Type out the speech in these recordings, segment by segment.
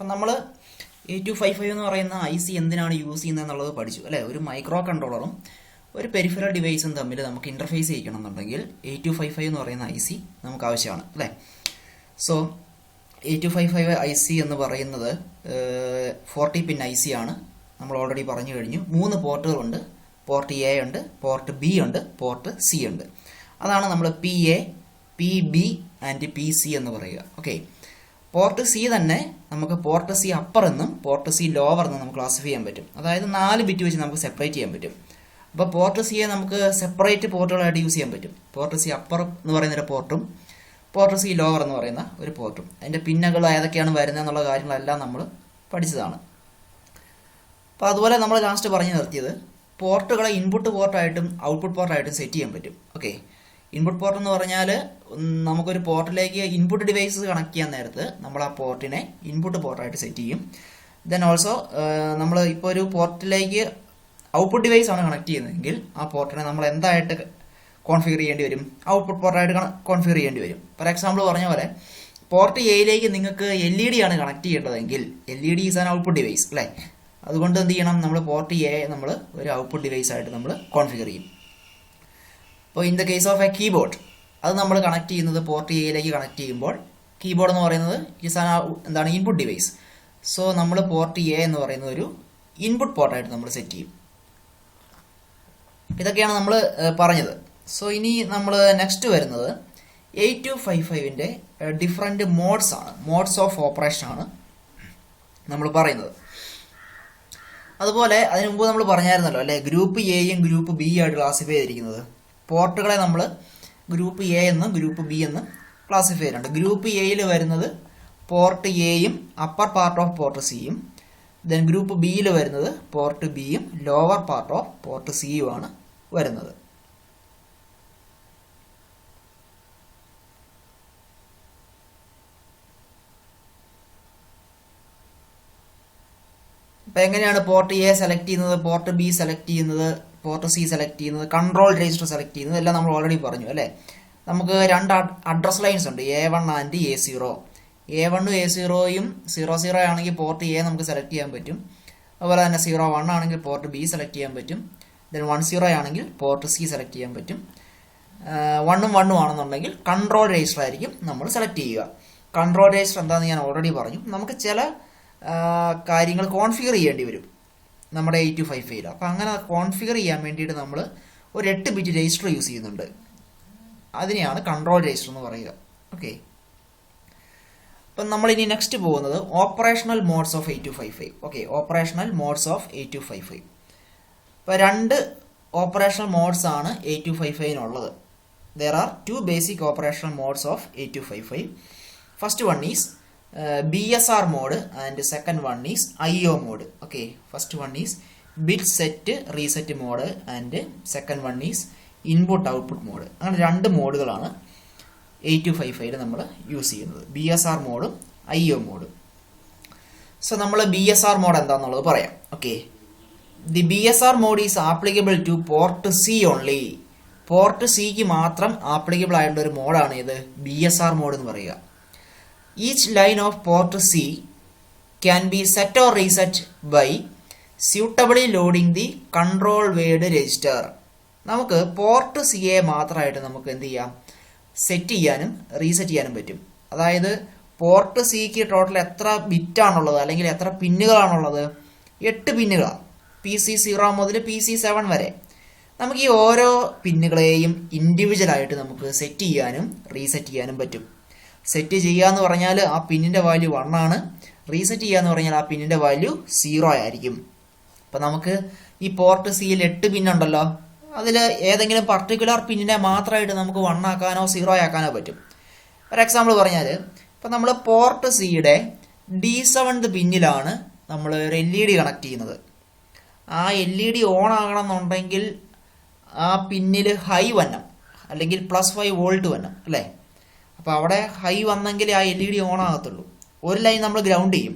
അപ്പം നമ്മൾ 8255 എന്ന് പറയുന്ന IC എന്തിനാണ് യൂസ് ചെയ്യുന്നത് എന്നുള്ളത് പഠിച്ചു അല്ലേ. ഒരു മൈക്രോ കൺട്രോളറും ഒരു പെരിഫറൽ ഡിവൈസും തമ്മിൽ നമുക്ക് ഇൻ്റർഫേസ് ചെയ്യിക്കണം എന്നുണ്ടെങ്കിൽ 8255 എന്ന് പറയുന്ന IC നമുക്ക് ആവശ്യമാണ് അല്ലേ. സോ 8255 IC എന്ന് പറയുന്നത് 40 പിൻ IC ആണ്. നമ്മൾ ഓൾറെഡി പറഞ്ഞു കഴിഞ്ഞു. 3 പോർട്ടുകളുണ്ട്. പോർട്ട് എ ഉണ്ട്, പോർട്ട് ബി ഉണ്ട്, പോർട്ട് സി ഉണ്ട്. അതാണ് നമ്മൾ PA, PB ആൻഡ് PC എന്ന് പറയുക. ഓക്കെ, പോർട്ട് സി തന്നെ നമുക്ക് പോർട്ട് സി അപ്പർ എന്നും പോർട്ട് സി ലോവർ എന്നും നമുക്ക് ക്ലാസിഫൈ ചെയ്യാൻ പറ്റും. അതായത് 4 ബിറ്റ് വെച്ച് നമുക്ക് സെപ്പറേറ്റ് ചെയ്യാൻ പറ്റും. അപ്പോൾ പോർട്ട് സിയെ നമുക്ക് സെപ്പറേറ്റ് പോർട്ടുകളായിട്ട് യൂസ് ചെയ്യാൻ പറ്റും. പോർട്ട് സി അപ്പർ എന്ന് പറയുന്ന ഒരു പോർട്ടും പോർട്ട് സി ലോവർ എന്ന് പറയുന്ന ഒരു പോർട്ടും അതിൻ്റെ പിന്നുകൾ ഏതൊക്കെയാണ് വരുന്നത് എന്നുള്ള കാര്യങ്ങളെല്ലാം നമ്മൾ പഠിച്ചതാണ്. അപ്പോൾ അതുപോലെ നമ്മൾ ലാസ്റ്റ് പറഞ്ഞു നിർത്തിയത് പോർട്ടുകളെ ഇൻപുട്ട് പോർട്ടായിട്ടും ഔട്ട്പുട്ട് പോർട്ടായിട്ടും സെറ്റ് ചെയ്യാൻ പറ്റും. ഓക്കെ, ഇൻപുട്ട് പോർട്ട് എന്ന് പറഞ്ഞാൽ നമുക്കൊരു പോർട്ടിലേക്ക് ഇൻപുട്ട് ഡിവൈസസ് കണക്ട് ചെയ്യാൻ നേരത്ത് നമ്മൾ ആ പോർട്ടിനെ ഇൻപുട്ട് പോർട്ടായിട്ട് സെറ്റ് ചെയ്യും. ദെൻ ഓൾസോ നമ്മൾ ഇപ്പോൾ ഒരു പോർട്ടിലേക്ക് ഔട്ട്പുട്ട് ഡിവൈസ് ആണ് കണക്ട് ചെയ്യുന്നതെങ്കിൽ ആ പോർട്ടിനെ നമ്മൾ എന്തായിട്ട് കോൺഫിഗർ ചെയ്യേണ്ടി വരും? ഔട്ട്പുട്ട് പോർട്ടായിട്ട് കോൺഫിഗർ ചെയ്യേണ്ടി വരും. ഫോർ എക്സാമ്പിൾ പറഞ്ഞ പോലെ പോർട്ട് എയിലേക്ക് നിങ്ങൾക്ക് LED ആണ് കണക്ട് ചെയ്യേണ്ടതെങ്കിൽ LED is an output device അല്ലേ. അതുകൊണ്ട് എന്ത് ചെയ്യണം? നമ്മൾ പോർട്ട് എ നമ്മൾ ഒരു ഔട്ട്പുട്ട് ഡിവൈസ് ആയിട്ട് നമ്മൾ കോൺഫിഗർ ചെയ്യും. അപ്പോൾ in the case of A keyboard അത് നമ്മൾ കണക്ട് ചെയ്യുന്നത് പോർട്ട് എയിലേക്ക് കണക്ട് ചെയ്യുമ്പോൾ കീബോർഡ് എന്ന് പറയുന്നത് എന്താണ്? Input device. സോ നമ്മൾ പോർട്ട് എ എന്ന് പറയുന്ന ഒരു ഇൻപുട്ട് പോർട്ടായിട്ട് നമ്മൾ സെറ്റ് ചെയ്യും. ഇതൊക്കെയാണ് നമ്മൾ പറഞ്ഞത്. സോ ഇനി നമ്മൾ നെക്സ്റ്റ് വരുന്നത് 8255ൻ്റെ ഡിഫറെൻറ്റ് മോഡ്സ് ആണ്, മോഡ്സ് ഓഫ് ഓപ്പറേഷൻ ആണ് നമ്മൾ പറയുന്നത്. അതുപോലെ അതിനു മുമ്പ് നമ്മൾ പറഞ്ഞായിരുന്നല്ലോ അല്ലേ, ഗ്രൂപ്പ് എയും ഗ്രൂപ്പ് ബി ആയിട്ട് ക്ലാസിഫൈ ചെയ്തിരിക്കുന്നത്. പോർട്ടുകളെ നമ്മൾ ഗ്രൂപ്പ് എ എന്നും ഗ്രൂപ്പ് ബി എന്നും ക്ലാസിഫൈ ചെയ്തിട്ടുണ്ട്. ഗ്രൂപ്പ് എയിൽ വരുന്നത് പോർട്ട് എയും അപ്പർ പാർട്ട് ഓഫ് പോർട്ട് സിയും, ദെൻ ഗ്രൂപ്പ് ബിയിൽ വരുന്നത് പോർട്ട് ബിയും ലോവർ പാർട്ട് ഓഫ് പോർട്ട് സിയും ആണ് വരുന്നത്. അപ്പം എങ്ങനെയാണ് പോർട്ട് എ സെലക്ട് ചെയ്യുന്നത്, പോർട്ട് ബി സെലക്ട് ചെയ്യുന്നത്, പോർട്ട് സി സെലക്ട് ചെയ്യുന്നത്, കൺട്രോൾ രജിസ്റ്റർ സെലക്ട് ചെയ്യുന്നത് എല്ലാം നമ്മൾ ഓൾറെഡി പറഞ്ഞു അല്ലേ. നമുക്ക് 2 അഡ്രസ് ലൈൻസ് ഉണ്ട്, A1 ആൻഡ് A0. A1ഉം A0യും 00 ആണെങ്കിൽ പോർട്ട് എ നമുക്ക് സെലക്ട് ചെയ്യാൻ പറ്റും. അതുപോലെ തന്നെ 01 ആണെങ്കിൽ പോർട്ട് ബി സെലക്ട് ചെയ്യാൻ പറ്റും. ദെൻ 10 ആണെങ്കിൽ പോർട്ട് സി സെലക്ട് ചെയ്യാൻ പറ്റും. 1ഉം 1ഉം ആണെന്നുണ്ടെങ്കിൽ കൺട്രോൾ രജിസ്റ്റർ ആയിരിക്കും നമ്മൾ സെലക്ട് ചെയ്യുക. കൺട്രോൾ രജിസ്റ്റർ എന്താണെന്ന് ഞാൻ ഓൾറെഡി പറഞ്ഞു. നമുക്ക് ചില കാര്യങ്ങൾ കോൺഫിഗർ ചെയ്യേണ്ടി വരും നമ്മുടെ 8255. അപ്പോൾ അങ്ങനെ കോൺഫിഗർ ചെയ്യാൻ വേണ്ടിയിട്ട് നമ്മൾ ഒരു 8 ബിറ്റ് രജിസ്റ്റർ യൂസ് ചെയ്യുന്നുണ്ട്. അതിനെയാണ് കൺട്രോൾ രജിസ്റ്റർ എന്ന് പറയുക. ഓക്കെ, അപ്പം നമ്മൾ ഇനി നെക്സ്റ്റ് പോകുന്നത് operational modes of 8255. Okay, operational modes of 8255. ഇപ്പോൾ 2 ഓപ്പറേഷണൽ മോഡ്സ് ആണ് 8255-നുള്ളത്. There are 2 basic operational modes of 8255. First one is BSR mode and second one is IO mode. Okay, first one is bit set reset mode and second one is input output mode. അങ്ങനെ 2 മോഡുകളാണ് 8255 നമ്മൾ use ചെയ്യുന്നത്, BSR മോഡും IO മോഡും. So നമ്മൾ BSR mode എന്താണെന്നുള്ളത് പറയാം. Okay, the BSR mode is applicable to port C only. Port സിക്ക് മാത്രം ആപ്ലിക്കബിൾ ആയിട്ടുള്ള ഒരു മോഡാണ് ഇത് BSR മോഡ് എന്ന് പറയുക. Each line of port C can be set or reset by suitably loading the control word register. നമുക്ക് port സിയെ മാത്രമായിട്ട് നമുക്ക് എന്ത് ചെയ്യാം? സെറ്റ് ചെയ്യാനും റീസെറ്റ് ചെയ്യാനും പറ്റും. അതായത് പോർട്ട് സിക്ക് ടോട്ടൽ എത്ര ബിറ്റാണുള്ളത് അല്ലെങ്കിൽ എത്ര പിന്നുകളാണുള്ളത്? 8 പിന്നുകളാണ്. PC0 മുതൽ PC7 വരെ. നമുക്ക് ഈ ഓരോ പിന്നുകളെയും ഇൻഡിവിജ്വലായിട്ട് നമുക്ക് സെറ്റ് ചെയ്യാനും റീസെറ്റ് ചെയ്യാനും പറ്റും. സെറ്റ് ചെയ്യുക എന്ന് പറഞ്ഞാൽ ആ പിന്നിൻ്റെ വാല്യൂ 1 ആണ്, റീസെറ്റ് ചെയ്യുക എന്ന് പറഞ്ഞാൽ ആ പിന്നിൻ്റെ വാല്യൂ 0 ആയിരിക്കും. അപ്പം നമുക്ക് ഈ പോർട്ട് സിയിൽ 8 പിന്നുണ്ടല്ലോ, അതിൽ ഏതെങ്കിലും പർട്ടിക്കുലർ പിന്നിനെ മാത്രമായിട്ട് നമുക്ക് 1 ആക്കാനോ 0 ആക്കാനോ പറ്റും. ഒരു എക്സാമ്പിൾ പറഞ്ഞാൽ ഇപ്പം നമ്മൾ പോർട്ട് സിയുടെ D7th പിന്നിലാണ് നമ്മൾ ഒരു LED കണക്ട് ചെയ്യുന്നത്. ആ LED ഓൺ ആകണമെന്നുണ്ടെങ്കിൽ ആ പിന്നിൽ ഹൈ വന്നം അല്ലെങ്കിൽ +5 വോൾട്ട് വന്നം അല്ലേ. അപ്പോൾ അവിടെ ഹൈ വന്നെങ്കിൽ ആ LED ഓൺ ആകത്തുള്ളൂ. ഒരു ലൈൻ നമ്മൾ ഗ്രൗണ്ട് ചെയ്യും,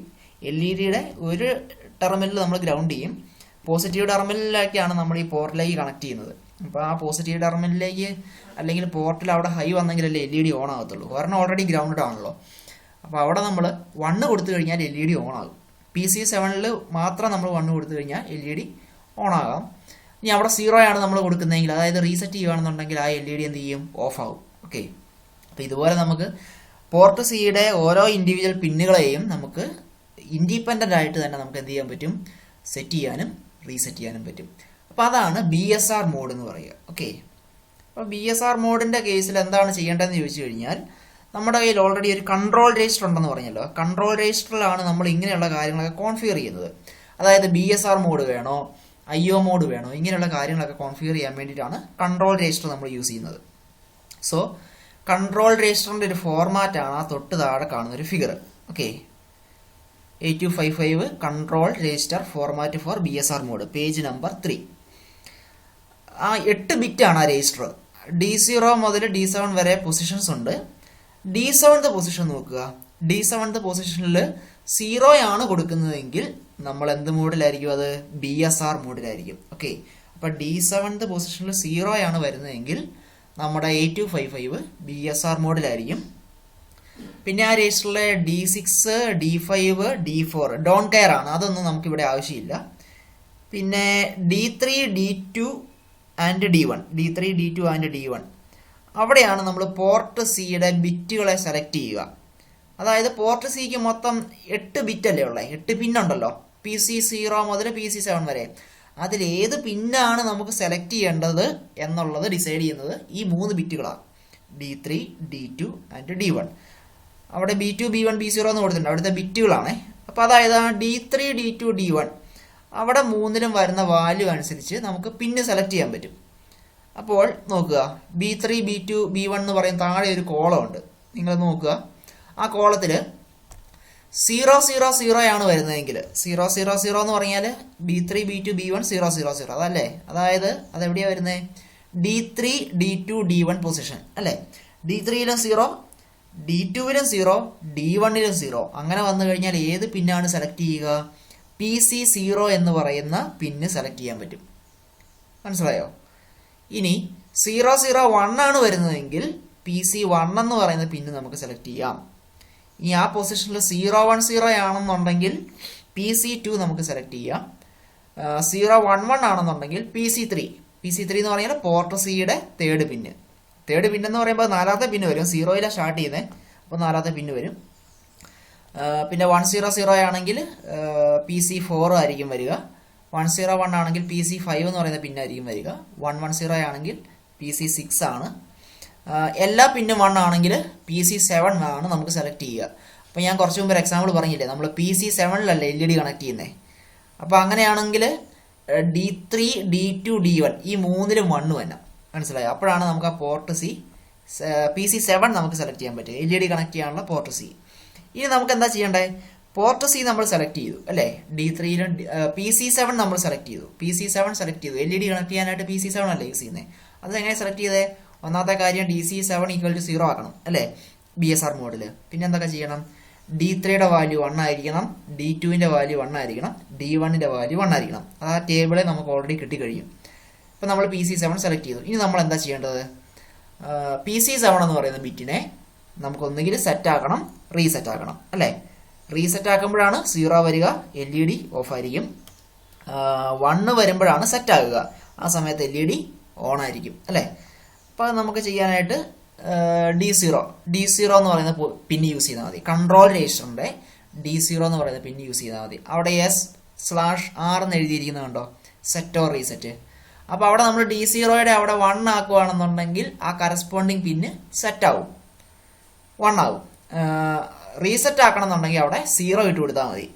LED-യുടെ ഒരു ടെർമിനൽ നമ്മൾ ഗ്രൗണ്ട് ചെയ്യും. പോസിറ്റീവ് ടെർമിനലിലേക്കാണ് നമ്മൾ ഈ പോർട്ടിലേക്ക് കണക്ട് ചെയ്യുന്നത്. അപ്പോൾ ആ പോസിറ്റീവ് ടെർമിനലിലേക്ക് അല്ലെങ്കിൽ പോർട്ടിൽ അവിടെ ഹൈ വന്നെങ്കിലല്ലേ LED ഓൺ ആകത്തുള്ളൂ. കാരണം ഓൾറെഡി ഗ്രൗണ്ടഡ് ആണല്ലോ. അപ്പോൾ അവിടെ നമ്മൾ 1 കൊടുത്തു കഴിഞ്ഞാൽ LED ഓൺ ആകും. PC7 മാത്രം നമ്മൾ 1 കൊടുത്തു കഴിഞ്ഞാൽ LED ഓൺ ആകാം. ഇനി അവിടെ 0 ആണ് നമ്മൾ കൊടുക്കുന്നതെങ്കിൽ, അതായത് റീസെറ്റ് ചെയ്യുകയാണെന്നുണ്ടെങ്കിൽ ആ LED എന്ത് ചെയ്യും? ഓഫ് ആവും. ഓക്കെ, അപ്പോൾ ഇതുപോലെ നമുക്ക് പോർട്ട് സിയുടെ ഓരോ ഇൻഡിവിജ്വൽ പിന്നുകളെയും നമുക്ക് ഇൻഡിപെൻഡൻ്റ് ആയിട്ട് തന്നെ നമുക്ക് എന്ത് ചെയ്യാൻ പറ്റും? സെറ്റ് ചെയ്യാനും റീസെറ്റ് ചെയ്യാനും പറ്റും. അപ്പോൾ അതാണ് BSR മോഡ് എന്ന് പറയുക. ഓക്കെ, അപ്പോൾ BSR മോഡിൻ്റെ കേസിൽ എന്താണ് ചെയ്യേണ്ടതെന്ന് ചോദിച്ചു കഴിഞ്ഞാൽ, നമ്മുടെ കയ്യിൽ ഓൾറെഡി ഒരു കൺട്രോൾ രജിസ്റ്റർ ഉണ്ടെന്ന് പറഞ്ഞല്ലോ. കൺട്രോൾ രജിസ്റ്ററിലാണ് നമ്മൾ ഇങ്ങനെയുള്ള കാര്യങ്ങളൊക്കെ കോൺഫിഗർ ചെയ്യുന്നത്. അതായത് BSR മോഡ് വേണോ, IO മോഡ് വേണോ, ഇങ്ങനെയുള്ള കാര്യങ്ങളൊക്കെ കോൺഫിഗർ ചെയ്യാൻ വേണ്ടിയിട്ടാണ് കൺട്രോൾ രജിസ്റ്റർ നമ്മൾ യൂസ് ചെയ്യുന്നത്. സോ കൺട്രോൾ രജിസ്റ്ററിൻ്റെ ഒരു ഫോർമാറ്റാണ് ആ തൊട്ട് താഴെ കാണുന്ന ഒരു figure. Okay, 8255 control register format for BSR mode, page number 3. ആ 8 ബിറ്റാണ് ആ രജിസ്റ്റർ. D0 മുതൽ D7 വരെ പൊസിഷൻസ് ഉണ്ട്. D7th പൊസിഷൻ നോക്കുക. D7th പൊസിഷനിൽ 0 ആണ് കൊടുക്കുന്നതെങ്കിൽ നമ്മൾ എന്ത് മോഡിലായിരിക്കും? അത് BSR മോഡിലായിരിക്കും. ഓക്കെ, അപ്പോൾ D7th പൊസിഷനിൽ 0 ആണ് വരുന്നതെങ്കിൽ നമ്മുടെ 8255 BSR മോഡിലായിരിക്കും. പിന്നെ ആ രജിസ്റ്ററിലെ D6, D5, D4 don't care ആണ്, അതൊന്നും നമുക്കിവിടെ ആവശ്യമില്ല. പിന്നെ D3, D2 and D1, D3, D2 and D1, അവിടെയാണ് നമ്മൾ പോർട്ട് സിയുടെ ബിറ്റുകളെ സെലക്ട് ചെയ്യുക. അതായത് പോർട്ട് സിക്ക് മൊത്തം 8 ബിറ്റ് അല്ലേ ഉള്ളത്, 8 പിന്നുണ്ടല്ലോ, PC0 മുതൽ PC7 വരെ. അതിൽ ഏത് പിന്നാണ് നമുക്ക് സെലക്ട് ചെയ്യേണ്ടത് എന്നുള്ളത് ഡിസൈഡ് ചെയ്യുന്നത് ഈ 3 ബിറ്റുകളാണ്, D3, D2 ആൻഡ് D1. അവിടെ B2, B1, B0 എന്ന് കൊടുത്തിട്ടുണ്ട്, അവിടുത്തെ ബിറ്റുകളാണ്. അപ്പോൾ അതായത് D3, D2, D1 അവിടെ 3ലും വരുന്ന വാല്യൂ അനുസരിച്ച് നമുക്ക് പിന്ന് സെലക്ട് ചെയ്യാൻ പറ്റും. അപ്പോൾ നോക്കുക, B3, B2, B1 എന്ന് പറയുന്ന താഴെ ഒരു കോളം ഉണ്ട്. നിങ്ങൾ നോക്കുക, ആ കോളത്തിൽ 000 ആണ് വരുന്നതെങ്കിൽ, 000 എന്ന് പറഞ്ഞാൽ B3, B2, B1 000 അതല്ലേ? അതായത് അതെവിടെയാണ് വരുന്നത്? D3, D2, D1 പൊസിഷൻ അല്ലേ? D3യിലും 0, D2വിലും 0, D1ലും 0. അങ്ങനെ വന്നു കഴിഞ്ഞാൽ ഏത് പിന്നാണ് സെലക്ട് ചെയ്യുക? PC0 എന്ന് പറയുന്ന പിന്ന് സെലക്ട് ചെയ്യാൻ പറ്റും. മനസ്സിലായോ? ഇനി 001 ആണ് വരുന്നതെങ്കിൽ PC1 എന്ന് പറയുന്ന പിന്ന് നമുക്ക് സെലക്ട് ചെയ്യാം. ഇനി ആ പൊസിഷനിൽ 010 ആണെന്നുണ്ടെങ്കിൽ PC2 നമുക്ക് സെലക്ട് ചെയ്യാം. 011 ആണെന്നുണ്ടെങ്കിൽ PC3 എന്ന് പറഞ്ഞാൽ പോർട്ട് സിയുടെ തേർഡ് പിന്ന് എന്ന് പറയുമ്പോൾ 4ാമത്തെ പിന്ന് വരും. 0യിലാണ് സ്റ്റാർട്ട് ചെയ്യുന്നത്, അപ്പോൾ 4ാമത്തെ പിന്ന് വരും. പിന്നെ 100 ആണെങ്കിൽ PC4 ആയിരിക്കും വരിക. 101 ആണെങ്കിൽ PC5 എന്ന് പറയുന്ന പിന്നായിരിക്കും വരിക. 110 ആണെങ്കിൽ PC6 ആണ്. എല്ലാ പിന്നും 1 ആണെങ്കിൽ PC7 ആണ് നമുക്ക് സെലക്ട് ചെയ്യുക. അപ്പോൾ ഞാൻ കുറച്ച് മുമ്പ് ഒരു എക്സാമ്പിൾ പറഞ്ഞില്ലേ, നമ്മൾ PC7ലല്ലേ LED കണക്ട് ചെയ്യുന്നത്. അപ്പോൾ അങ്ങനെയാണെങ്കിൽ D3, D2, D1 ഈ 3ലും 1 തന്നെ. മനസ്സിലായോ? അപ്പോഴാണ് നമുക്ക് ആ പോർട്ട് സി PC7 നമുക്ക് സെലക്ട് ചെയ്യാൻ പറ്റും, LED കണക്ട് ചെയ്യാനുള്ള പോർട്ട് സി. ഇനി നമുക്ക് എന്താ ചെയ്യേണ്ടത്? പോർട്ട് സി നമ്മൾ സെലക്ട് ചെയ്തു അല്ലേ? D3യിലും PC7 നമ്മൾ സെലക്ട് ചെയ്തു. PC7 സെലക്ട് ചെയ്തു. LED കണക്ട് ചെയ്യാനായിട്ട് PC7 അല്ലേ യൂസ് ചെയ്യുന്നത്. അതെങ്ങനെ സെലക്ട് ചെയ്തേ? ഒന്നാമത്തെ കാര്യം DC7 = 0 ആക്കണം അല്ലേ BSR മോഡിൽ. പിന്നെ എന്തൊക്കെ ചെയ്യണം? D3യുടെ വാല്യൂ 1 ആയിരിക്കണം, D2ന്റെ വാല്യൂ 1 ആയിരിക്കണം, D1ന്റെ വാല്യൂ 1 ആയിരിക്കണം. ആ ടേബിളെ നമുക്ക് ഓൾറെഡി കിട്ടിക്കഴിയും. ഇപ്പം നമ്മൾ PC7 സെലക്ട് ചെയ്തു. ഇനി നമ്മൾ എന്താ ചെയ്യേണ്ടത്? PC7 എന്ന് പറയുന്ന ബിറ്റിനെ നമുക്കൊന്നെങ്കിൽ സെറ്റ് ആക്കണം, റീസെറ്റ് ആക്കണം അല്ലേ? റീസെറ്റ് ആക്കുമ്പോഴാണ് 0 വരിക, LED ഓഫ് ആയിരിക്കും. 1 വരുമ്പോഴാണ് സെറ്റ് ആകുക, ആ സമയത്ത് LED ഓൺ ആയിരിക്കും അല്ലേ? അപ്പോൾ നമുക്ക് ചെയ്യാനായിട്ട് D0 എന്ന് പറയുന്ന പിന്ന് യൂസ് ചെയ്താൽ മതി. കൺട്രോൾ രജിസ്റ്ററിൻ്റെ D0 എന്ന് പറയുന്ന പിന്ന് യൂസ് ചെയ്താൽ മതി. അവിടെ S/R എന്ന് എഴുതിയിരിക്കുന്നത് കണ്ടോ? Set or reset. അപ്പോൾ അവിടെ നമ്മൾ D0യുടെ അവിടെ 1 ആക്കുകയാണെന്നുണ്ടെങ്കിൽ ആ കറസ്പോണ്ടിങ് പിന്ന് സെറ്റ് ആവും, 1 ആവും. റീസെറ്റ് ആക്കണം എന്നുണ്ടെങ്കിൽ അവിടെ 0 ഇട്ട് കൊടുത്താൽ മതി.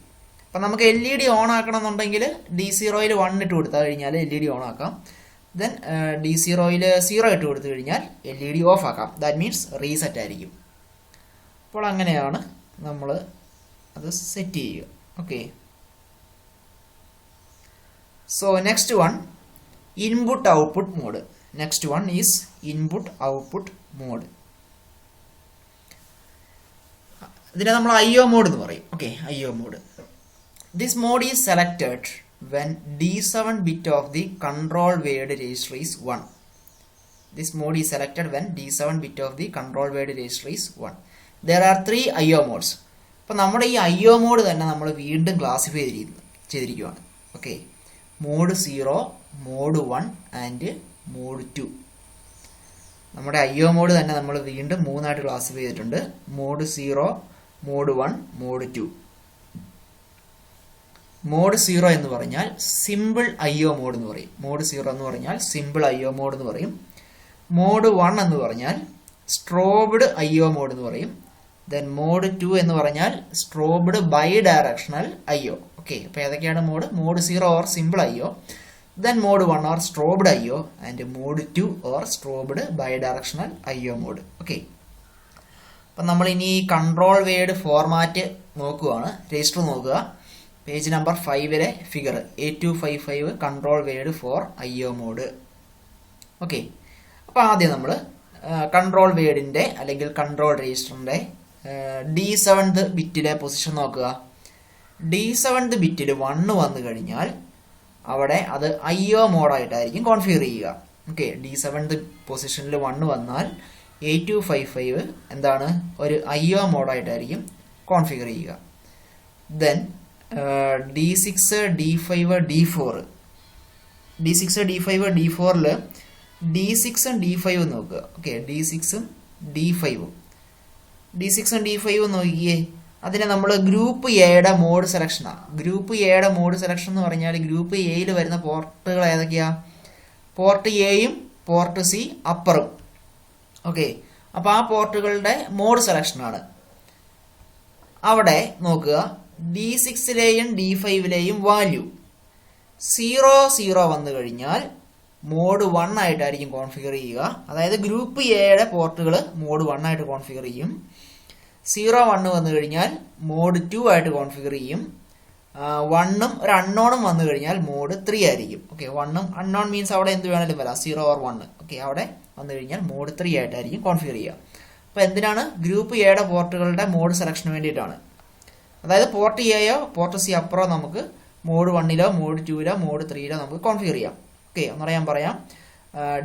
അപ്പം നമുക്ക് LED ഓൺ ആക്കണം എന്നുണ്ടെങ്കിൽ D0യിൽ 1 ഇട്ട് കൊടുത്താൽ കഴിഞ്ഞാൽ LED ഓൺ ആക്കാം. ദെൻ D0യിൽ 0 ഇട്ട് കൊടുത്തു കഴിഞ്ഞാൽ LED ഓഫ് ആക്കാം. ദാറ്റ് മീൻസ് റീസെറ്റ് ആയിരിക്കും. അപ്പോൾ അങ്ങനെയാണ് നമ്മൾ അത് സെറ്റ് ചെയ്യുക. Okay, so next one input output mode. Next one is input output mode. ഇതിനെ നമ്മൾ IO മോഡ് എന്ന് പറയും. Okay, IO mode. This mode is selected when D7 bit of the control word register is 1. This mode is selected when D7 bit of the control word register is 1. There are 3 IO modes. അപ്പോൾ നമ്മുടെ ഈ IO mode തന്നെ നമ്മൾ വീണ്ടും classify ചെയ്തിരിക്കുകയാണ്. Okay, mode 0, mode 1 and mode 2. നമ്മുടെ IO mode തന്നെ നമ്മൾ വീണ്ടും 3 ആയിട്ട് ക്ലാസിഫൈ ചെയ്തിട്ടുണ്ട്. Mode 0, mode 1, mode 2. മോഡ് 0 എന്ന് പറഞ്ഞാൽ സിമ്പിൾ IO മോഡ് എന്ന് പറയും. മോഡ് 0 എന്ന് പറഞ്ഞാൽ സിമ്പിൾ IO മോഡ് എന്ന് പറയും. മോഡ് 1 എന്ന് പറഞ്ഞാൽ സ്ട്രോബ്ഡ് IO മോഡ് എന്ന് പറയും. ദെൻ മോഡ് 2 എന്ന് പറഞ്ഞാൽ strobed bidirectional IO. Okay, അപ്പോൾ ഏതൊക്കെയാണ് mode? Mode 0 or simple IO, then mode 1 or strobed IO and mode 2 or strobed bidirectional IO mode. Okay, അപ്പം നമ്മൾ ഇനി കൺട്രോൾ വേർഡ് ഫോർമാറ്റ് നോക്കുകയാണ്. രജിസ്റ്റർ നോക്കുക, page number 5 figure A255 control word for IO mode. Okay, അപ്പോൾ ആദ്യം നമ്മൾ control വേർഡിൻ്റെ അല്ലെങ്കിൽ control രജിസ്റ്ററിൻ്റെ D7th ബിറ്റിലെ position നോക്കുക. D7th ബിറ്റിൽ 1 വന്നു കഴിഞ്ഞാൽ അവിടെ അത് IO മോഡായിട്ടായിരിക്കും കോൺഫിഗർ ചെയ്യുക. ഓക്കെ, D7th പൊസിഷനിൽ 1 വന്നാൽ A255 എന്താണ്, ഒരു IO മോഡായിട്ടായിരിക്കും കോൺഫിഗർ ചെയ്യുക. Then D6, D5, D4. D6, D5, D4ൽ D6ഉം D5ഉം നോക്കുക. ഓക്കെ, D6ഉം D5ഉം D6ഉം D5ഉം നോക്കിയേ. അതിനെ നമ്മൾ ഗ്രൂപ്പ് എയുടെ മോഡ് സെലക്ഷനാണ്. ഗ്രൂപ്പ് എയുടെ മോഡ് സെലക്ഷൻ എന്ന് പറഞ്ഞാൽ ഗ്രൂപ്പ് എയിൽ വരുന്ന പോർട്ടുകൾ ഏതൊക്കെയാ? പോർട്ട് എയും പോർട്ട് സി അപ്പറും. ഓക്കെ, അപ്പോൾ ആ പോർട്ടുകളുടെ മോഡ് സെലക്ഷനാണ്. അവിടെ നോക്കുക, D6ലെയും D5ലെയും വാല്യൂ 0 വന്നു കഴിഞ്ഞാൽ മോഡ് 1 ആയിട്ടായിരിക്കും കോൺഫിഗർ ചെയ്യുക. അതായത് ഗ്രൂപ്പ് എയുടെ പോർട്ടുകൾ മോഡ് 1 ആയിട്ട് കോൺഫിഗർ ചെയ്യും. 0-1 വന്നു കഴിഞ്ഞാൽ മോഡ് 2 ആയിട്ട് കോൺഫിഗർ ചെയ്യും. 1ഉം ഒരു അൺനോണും വന്നു കഴിഞ്ഞാൽ മോഡ് 3 ആയിരിക്കും. ഓക്കെ, 1ഉം അൺനോൺ മീൻസ് അവിടെ എന്ത് വേണമെങ്കിലും വരാം, 0 or 1. ഓക്കെ, അവിടെ വന്നു കഴിഞ്ഞാൽ മോഡ് 3 ആയിട്ടായിരിക്കും കോൺഫിഗർ ചെയ്യുക. അപ്പോൾ എന്തിനാണ്? ഗ്രൂപ്പ് എയുടെ പോർട്ടുകളുടെ മോഡ് സെലക്ഷന് വേണ്ടിയിട്ടാണ്. അതായത് പോർട്ട് എയോ പോർട്ട് സി അപ്പറോ നമുക്ക് മോഡ് 1ലോ മോഡ് 2ലോ മോഡ് 3ലോ നമുക്ക് കോൺഫിഗർ ചെയ്യാം. ഓക്കെ, ഒന്നുകൂടെ ഞാൻ പറയാം.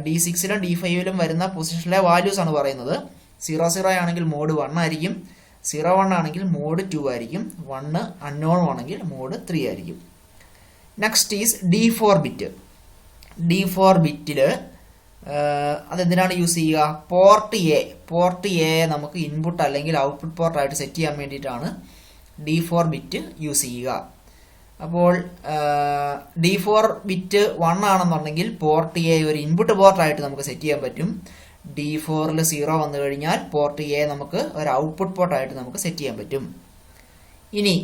D6ലും D5ലും വരുന്ന പൊസിഷനിലെ വാല്യൂസ് ആണ് പറയുന്നത്. 0 ആണെങ്കിൽ മോഡ് 1 ആയിരിക്കും, 0-1 ആണെങ്കിൽ മോഡ് 2 ആയിരിക്കും, 1 അൺനോൺ ആണെങ്കിൽ മോഡ് 3 ആയിരിക്കും. Next is D4 bit. D4 ബിറ്റിൽ അതെന്തിനാണ് യൂസ് ചെയ്യുക? പോർട്ട് എ നമുക്ക് ഇൻപുട്ട് അല്ലെങ്കിൽ ഔട്ട്പുട്ട് പോർട്ടായിട്ട് സെറ്റ് ചെയ്യാൻ വേണ്ടിയിട്ടാണ് D4 ബിറ്റ് യൂസ് ചെയ്യുക. അപ്പോൾ D4 ബിറ്റ് 1 ആണെന്നുണ്ടെങ്കിൽ പോർട്ട് എ ഒരു ഇൻപുട്ട് പോർട്ടായിട്ട് നമുക്ക് സെറ്റ് ചെയ്യാൻ പറ്റും. D4ൽ 0 വന്നു കഴിഞ്ഞാൽ പോർട്ട് എ നമുക്ക് ഒരു ഔട്ട്പുട്ട് പോർട്ടായിട്ട് നമുക്ക് സെറ്റ് ചെയ്യാൻ പറ്റും. ഇനി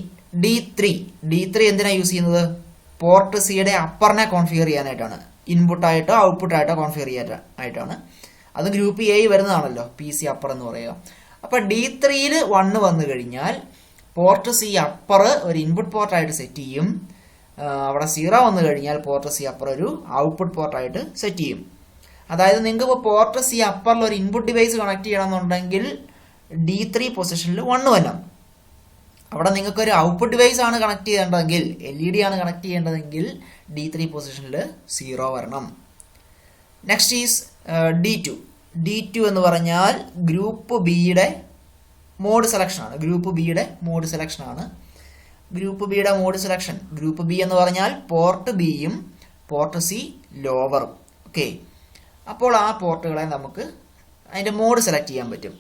D3 എന്തിനാണ് യൂസ് ചെയ്യുന്നത്? പോർട്ട് സിയുടെ അപ്പറിനെ കോൺഫിഗർ ചെയ്യാനായിട്ടാണ്. ഇൻപുട്ടായിട്ടോ ഔട്ട്പുട്ടായിട്ടോ കോൺഫിഗർ ചെയ്യാനായിട്ടാണ്. അത് ഗ്രൂപ്പ് എ വരുന്നതാണല്ലോ, PC അപ്പർ എന്ന് പറയുക. അപ്പോൾ D3ൽ 1 വന്നു കഴിഞ്ഞാൽ പോർട്ട് സി അപ്പർ ഒരു ഇൻപുട്ട് പോർട്ടായിട്ട് സെറ്റ് ചെയ്യും. അവിടെ 0 വന്നു കഴിഞ്ഞാൽ പോർട്ട് സി അപ്പർ ഒരു ഔട്ട്പുട്ട് പോർട്ടായിട്ട് സെറ്റ് ചെയ്യും. അതായത് നിങ്ങൾക്ക് ഇപ്പോൾ പോർട്ട് സി അപ്പറിൽ ഒരു ഇൻപുട്ട് ഡിവൈസ് കണക്ട് ചെയ്യണമെന്നുണ്ടെങ്കിൽ D3 പൊസിഷനിൽ 1 വരണം. അവിടെ നിങ്ങൾക്കൊരു ഔട്ട്പുട്ട് ഡിവൈസ് ആണ് കണക്ട് ചെയ്യേണ്ടതെങ്കിൽ, LED ആണ് കണക്ട് ചെയ്യേണ്ടതെങ്കിൽ D3 പൊസിഷനിൽ 0 വരണം. നെക്സ്റ്റ് ഈസ് D2 എന്ന് പറഞ്ഞാൽ ഗ്രൂപ്പ് ബിയുടെ മോഡ് സെലക്ഷനാണ്. ഗ്രൂപ്പ് ബിയുടെ മോഡ് സെലക്ഷൻ. ഗ്രൂപ്പ് ബി എന്ന് പറഞ്ഞാൽ പോർട്ട് ബിയും പോർട്ട് സി ലോവറും. ഓക്കെ, അപ്പോൾ ആ പോർട്ടുകളെ നമുക്ക് അതിൻ്റെ മോഡ് സെലക്ട് ചെയ്യാൻ പറ്റും.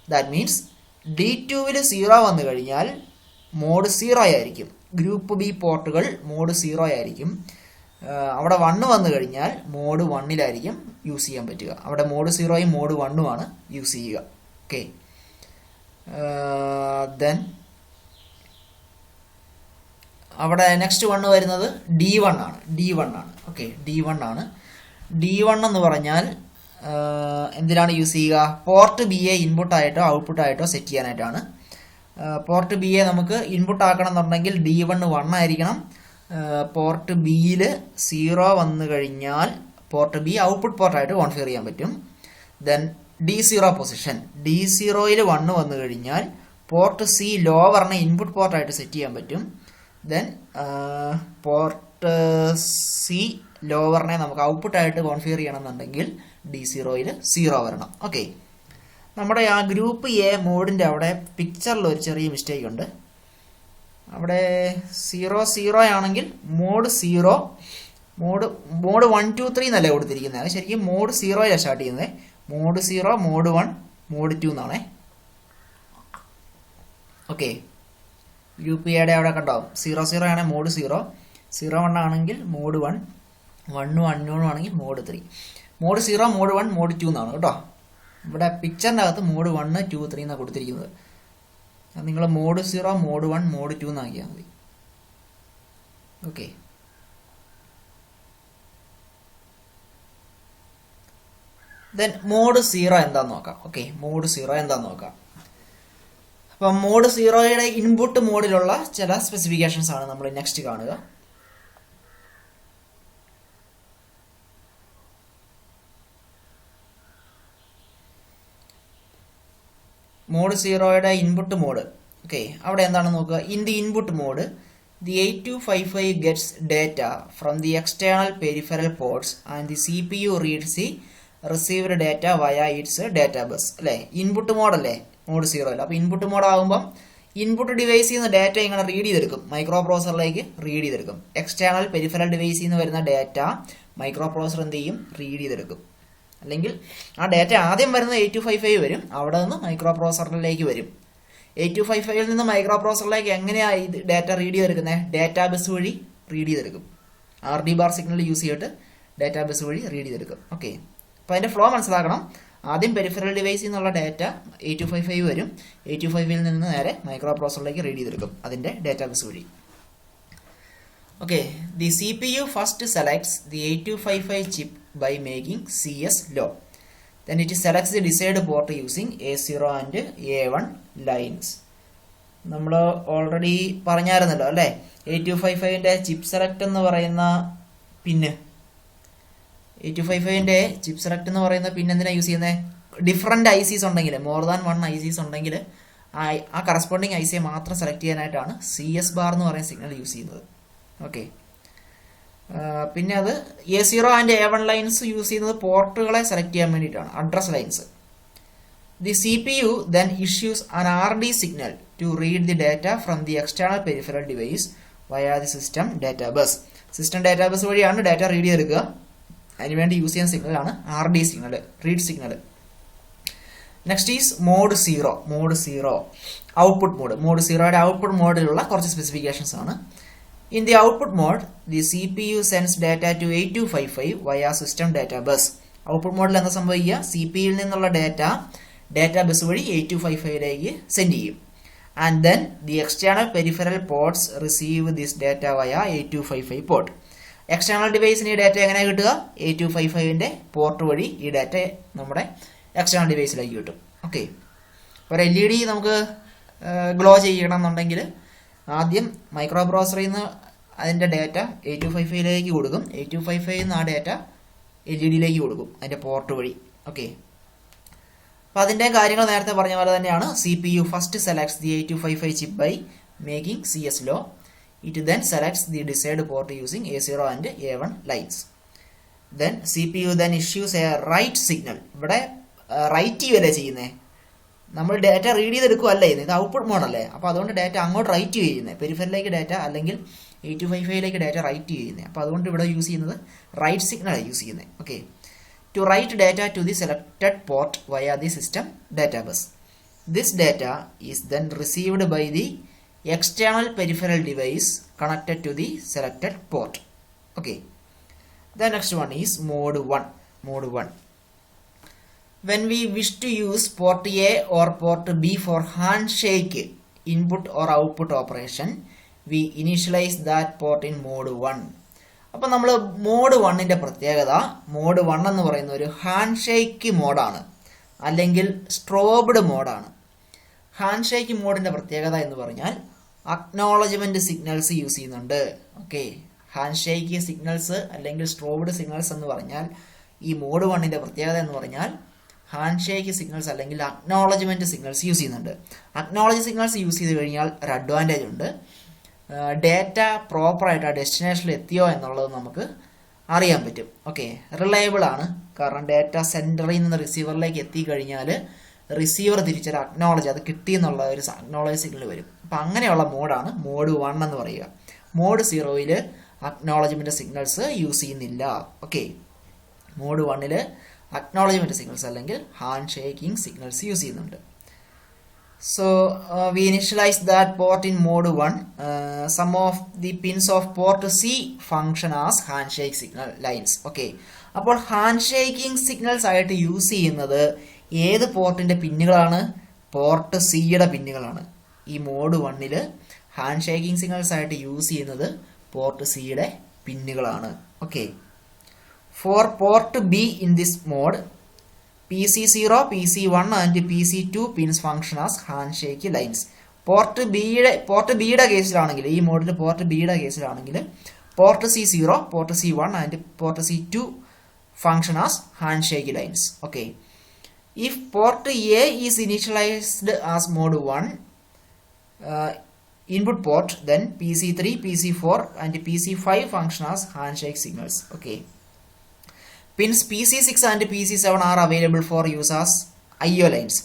ദാറ്റ് മീൻസ് D2ൽ 0 വന്നു കഴിഞ്ഞാൽ മോഡ് 0 ആയിരിക്കും. ഗ്രൂപ്പ് ബി പോർട്ടുകൾ മോഡ് 0 ആയിരിക്കും. അവിടെ 1 വന്നു കഴിഞ്ഞാൽ മോഡ് 1ലായിരിക്കും യൂസ് ചെയ്യാൻ പറ്റുക. അവിടെ മോഡ് 0യും മോഡ് 1ഉം ആണ് യൂസ് ചെയ്യുക. ഓക്കെ, ദെൻ അവിടെ നെക്സ്റ്റ് 1 വരുന്നത് D1 ആണ്. ഓക്കെ, D1 ആണ്. D1 എന്ന് പറഞ്ഞാൽ എന്തിനാണ് യൂസ് ചെയ്യുക? പോർട്ട് ബി എ ഇൻപുട്ടായിട്ടോ ഔട്ട്പുട്ടായിട്ടോ സെറ്റ് ചെയ്യാനായിട്ടാണ്. പോർട്ട് ബി എ നമുക്ക് ഇൻപുട്ട് ആക്കണം എന്നുണ്ടെങ്കിൽ D1 1 ആയിരിക്കണം. പോർട്ട് ബിയിൽ 0 വന്നു കഴിഞ്ഞാൽ പോർട്ട് ബി ഔട്ട്പുട്ട് പോർട്ടായിട്ട് കോൺഫിഗർ ചെയ്യാൻ പറ്റും. Then D0 position. D0ൽ 1 വന്നു കഴിഞ്ഞാൽ പോർട്ട് സി ലോവറിനെ ഇൻപുട്ട് പോർട്ടായിട്ട് സെറ്റ് ചെയ്യാൻ പറ്റും. ദെൻ പോർട്ട് സി ലോവറിനെ നമുക്ക് ഔട്ട്പുട്ടായിട്ട് കോൺഫിഗർ ചെയ്യണമെന്നുണ്ടെങ്കിൽ D0ൽ 0 വരണം. ഓക്കെ, നമ്മുടെ ആ ഗ്രൂപ്പ് എ മോഡിൻ്റെ അവിടെ പിക്ചറിൽ ഒരു ചെറിയ മിസ്റ്റേക്ക് ഉണ്ട്. അവിടെ 0 ആണെങ്കിൽ മോഡ് 0 മോഡ് 1 2 3 എന്നല്ലേ കൊടുത്തിരിക്കുന്നത്. അത് ശരിക്കും മോഡ് 0 സ്റ്റാർട്ട് ചെയ്യുന്നത്. മോഡ് 0 മോഡ് 1 മോഡ് 2 എന്നാണേ. ഓക്കെ, ഗ്രൂപ്പ് എയുടെ അവിടെ കണ്ടാവും 0 ആണെങ്കിൽ മോഡ് 0, 01 ആണെങ്കിൽ മോഡ് 1, 1 1 ആണെങ്കിൽ മോഡ് 3. മോഡ് 0 മോഡ് 1 മോഡ് 2 എന്നാണ് കേട്ടോ. ഇവിടെ പിക്ചറിൻ്റെ അകത്ത് മോഡ് 1 2 3 എന്നാണ് കൊടുത്തിരിക്കുന്നത്. നിങ്ങൾ മോഡ് 0 മോഡ് 1 മോഡ് 2 എന്നാക്കിയാൽ മതി. ഓക്കെ, ദെൻ മോഡ് 0 എന്താന്ന് നോക്കാം. ഓക്കെ, മോഡ് 0 എന്താന്ന് നോക്കാം. അപ്പം മോഡ് 0യുടെ ഇൻപുട്ട് മോഡിലുള്ള ചില സ്പെസിഫിക്കേഷൻസ് ആണ് നമ്മൾ നെക്സ്റ്റ് കാണുക. മോഡ് 0യുടെ ഇൻപുട്ട് മോഡ്. ഓക്കെ, അവിടെ എന്താണെന്ന് നോക്കുക. In the input mode the 8255 gets data from the external peripheral ports and the CPU reads the received data via its data bus. അല്ലേ, ഇൻപുട്ട് മോഡല്ലേ മോഡ് 0 അല്ല. അപ്പോൾ ഇൻപുട്ട് മോഡ് ആകുമ്പം input ഡിവൈസിൽ നിന്ന് ഡാറ്റ ഇങ്ങനെ റീഡ് ചെയ്തെടുക്കും, മൈക്രോ പ്രോസറിലേക്ക് റീഡ് ചെയ്തെടുക്കും. എക്സ്റ്റേണൽ പെരിഫറൽ ഡിവൈസിൽ നിന്ന് വരുന്ന ഡാറ്റ മൈക്രോ പ്രോസർ എന്ത് ചെയ്യും, റീഡ് ചെയ്തെടുക്കും. അല്ലെങ്കിൽ ആ ഡാറ്റ ആദ്യം വരുന്ന 8255 വരും, അവിടെ നിന്ന് മൈക്രോ പ്രോസറിലേക്ക് വരും. 8255 നിന്ന് മൈക്രോ പ്രോസറിലേക്ക് എങ്ങനെയാണ് ഇത് ഡാറ്റ റീഡ് ചെയ്തെടുക്കുന്നത്? ഡാറ്റാ ബസ് വഴി റീഡ് ചെയ്തെടുക്കും. RD ബാർ സിഗ്നൽ യൂസ് ചെയ്തിട്ട് ഡാറ്റാ ബസ് വഴി റീഡ് ചെയ്തെടുക്കും. ഓക്കെ, അപ്പോൾ അതിൻ്റെ ഫ്ലോ മനസ്സിലാക്കണം. ആദ്യം പെരിഫറൽ ഡിവൈസിൽ നിന്നുള്ള ഡാറ്റ 8255 വരും, 8255 നിന്ന് നേരെ മൈക്രോ പ്രോസറിലേക്ക് റീഡ് ചെയ്തെടുക്കും അതിൻ്റെ ഡാറ്റാ ബസ് വഴി. Okay, the CPU first selects the 8255 chip by making CS low. Then it selects the desired port using A0 and A1 lines. നമ്മൾ ഓൾറെഡി പറഞ്ഞായിരുന്നല്ലോ അല്ലേ, 8255ൻ്റെ ചിപ്പ് സെലക്ട് എന്ന് പറയുന്ന പിന്ന്, 8255ൻ്റെ ചിപ്പ് സെലക്ട് എന്ന് പറയുന്ന പിൻ എന്തിനാണ് യൂസ് ചെയ്യുന്നത്? ഡിഫറെൻറ്റ് ICs ഉണ്ടെങ്കിൽ, മോർ ദാൻ 1 ICs ഉണ്ടെങ്കിൽ ആ കറസ്പോണ്ടിങ് IC മാത്രം സെലക്ട് ചെയ്യാനായിട്ടാണ് CS ബാർ എന്ന് പറയുന്ന സിഗ്നൽ യൂസ് ചെയ്യുന്നത്. ഓക്കെ, പിന്നെ അത് A0 and A1 lines use ചെയ്യുന്നത് പോർട്ടുകളെ സെലക്ട് ചെയ്യാൻ വേണ്ടിയിട്ടാണ്, address lines. The CPU then issues an RD signal to read the data from the external peripheral device via the system data bus. System data bus വഴിയാണ് data read ചെയ്തെടുക്കുക. അതിനുവേണ്ടി use ചെയ്യുന്ന സിഗ്നലാണ് RD signal, read signal. Next is mode 0. Mode 0 output mode. Mode 0യുടെ output മോഡിലുള്ള കുറച്ച് specifications ആണ്. In the output mode, the CPU sends data to 8255 via system data bus. Output മോഡിൽ എന്താ സംഭവിക്കുക? CPU യിൽ നിന്നുള്ള ഡാറ്റാ ബസ് വഴി 8255ലേക്ക് സെൻഡ് ചെയ്യും. And then the external peripheral ports receive this data വയ 8255 പോർട്ട്. എക്സ്റ്റേണൽ ഡിവൈസിന് ഈ ഡാറ്റ എങ്ങനെ കിട്ടുക? 8255ൻ്റെ പോർട്ട് വഴി ഈ ഡാറ്റ നമ്മുടെ എക്സ്റ്റേണൽ ഡിവൈസിലേക്ക് കിട്ടും. ഓക്കെ, ഒരു LED നമുക്ക് ഗ്ലോ ചെയ്യണം എന്നുണ്ടെങ്കിൽ ആദ്യം മൈക്രോ പ്രോസറിൽ നിന്ന് അതിൻ്റെ ഡാറ്റ 8255ലേക്ക് കൊടുക്കും, 8255 നിന്ന് ആ ഡാറ്റ LED കൊടുക്കും അതിൻ്റെ പോർട്ട് വഴി. ഓക്കെ, അപ്പോൾ അതിൻ്റെ കാര്യങ്ങൾ നേരത്തെ പറഞ്ഞ പോലെ തന്നെയാണ്. CPU first selects the 8255 chip by making CS low. It then selects the desired port using A0 and A1 lines. Then CPU then issues a write signal. ഇവിടെ റൈറ്റ് ചെയ്യുകയല്ലേ ചെയ്യുന്നത്, നമ്മൾ ഡാറ്റ റീഡ് ചെയ്തെടുക്കുകയല്ലേ ചെയ്യുന്നത്, ഇത് ഔട്ട്പുട്ട് മോഡല്ലേ. അപ്പോൾ അതുകൊണ്ട് data അങ്ങോട്ട് right ചെയ്യുന്നത്, പെരിഫറിലേക്ക് data അല്ലെങ്കിൽ 8255ലേക്ക് ഡാറ്റ റൈറ്റ് ചെയ്യുന്നത്. അപ്പോൾ അതുകൊണ്ട് ഇവിടെ യൂസ് ചെയ്യുന്നത് റൈറ്റ് സിഗ്നലാണ് യൂസ് ചെയ്യുന്നത്. Okay, to write data to the selected port via the system data bus. This data is then received by the external peripheral device connected to the selected port. Okay, the next one is mode 1. Mode 1, when we wish to use port A or port B for handshake input or output operation, we initialize that port in mode 1. അപ്പോൾ നമ്മൾ mode 1ൻ്റെ പ്രത്യേകത, mode 1 എന്ന് പറയുന്ന ഒരു hand shake മോഡാണ് അല്ലെങ്കിൽ സ്ട്രോബ്ഡ് മോഡാണ്. Hand shake മോഡിൻ്റെ പ്രത്യേകത എന്ന് പറഞ്ഞാൽ അക്നോളജ്മെൻറ്റ് സിഗ്നൽസ് യൂസ് ചെയ്യുന്നുണ്ട്. ഓക്കെ, ഹാൻഡ് ഷേക്ക് സിഗ്നൽസ് അല്ലെങ്കിൽ സ്ട്രോബ്ഡ് സിഗ്നൽസ് എന്ന് പറഞ്ഞാൽ ഈ മോഡ് 1ൻ്റെ പ്രത്യേകത എന്ന് പറഞ്ഞാൽ ഹാൻഡ് ഷേക്ക് സിഗ്നൽസ് അല്ലെങ്കിൽ അക്നോളജ്മെൻറ്റ് സിഗ്നൽസ് യൂസ് ചെയ്യുന്നുണ്ട്. അക്നോളജ് സിഗ്നൽസ് യൂസ് ചെയ്ത് കഴിഞ്ഞാൽ ഒരു അഡ്വാൻറ്റേജ് ഉണ്ട്. ഡാറ്റ പ്രോപ്പറായിട്ട് ആ ഡെസ്റ്റിനേഷനിൽ എത്തിയോ എന്നുള്ളത് നമുക്ക് അറിയാൻ പറ്റും. ഓക്കെ, റിലയബിൾ ആണ്. കാരണം ഡാറ്റ സെൻറ്ററിൽ നിന്ന് റിസീവറിലേക്ക് എത്തിക്കഴിഞ്ഞാൽ റിസീവർ തിരിച്ചൊരു അക്നോളജ് അത് കിട്ടിയെന്നുള്ള ഒരു അക്നോളജ് സിഗ്നൽ വരും. അപ്പം അങ്ങനെയുള്ള മോഡാണ് മോഡ് 1 എന്ന് പറയുക. മോഡ് 0യിൽ അക്നോളജ്മെന്റ് സിഗ്നൽസ് യൂസ് ചെയ്യുന്നില്ല. ഓക്കെ, മോഡ് 1ൽ അക്നോളജ്മെന്റ് സിഗ്നൽസ് അല്ലെങ്കിൽ ഹാൻഡ് ഷേക്കിംഗ് സിഗ്നൽസ് യൂസ് ചെയ്യുന്നുണ്ട്. So we initialize that port in mode 1. Some of the pins of port C function as handshake signal lines. Okay, അപ്പോൾ hand shaking signals ആയിട്ട് use ചെയ്യുന്നത് ഏത് പോർട്ടിന്റെ പിന്നുകളാണ്? Port സിയുടെ പിന്നുകളാണ്. ഈ mode 1ൽ ഹാൻഡ് ഷേക്കിംഗ് സിഗ്നൽസ് ആയിട്ട് യൂസ് ചെയ്യുന്നത് പോർട്ട് സിയുടെ പിന്നുകളാണ്. Okay, for port B in this mode PC0, PC1 and PC2 pins function as handshake lines. Port ബിയുടെ കേസിലാണെങ്കിൽ, ഈ മോഡിൽ പോർട്ട് ബിയുടെ കേസിലാണെങ്കിൽ port C0, port C1 and port C2 function as handshake lines. Okay, if port A is initialized as mode 1 input port, then PC3, PC4 and PC5 function as handshake signals. Okay, pins PC6 and PC7 are available for use as IO lines.